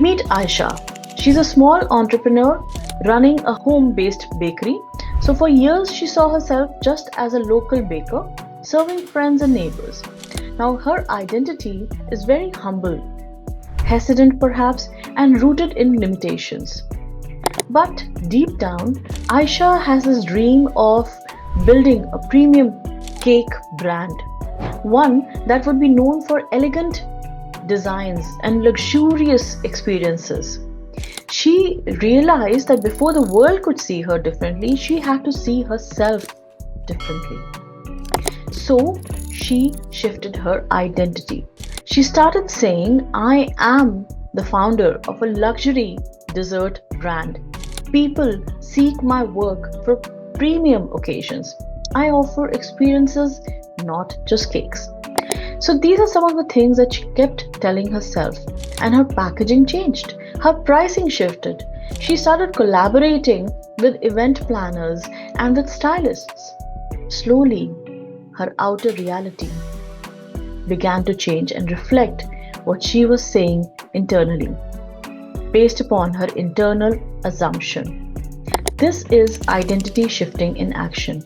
Meet Aisha. She's a small entrepreneur running a home based bakery. So, for years, she saw herself just as a local baker, serving friends and neighbors. Now, her identity is very humble, hesitant perhaps, and rooted in limitations. But deep down, Aisha has this dream of building a premium cake brand, one that would be known for elegant designs and luxurious experiences. She realized that before the world could see her differently, she had to see herself differently. So she shifted her identity. She started saying, I am the founder of a luxury dessert brand. People seek my work for premium occasions. I offer experiences, not just cakes. So these are some of the things that she kept telling herself, and her packaging changed. Her pricing shifted. She started collaborating with event planners and with stylists. Slowly, her outer reality began to change and reflect what she was saying internally, based upon her internal assumption. This is identity shifting in action.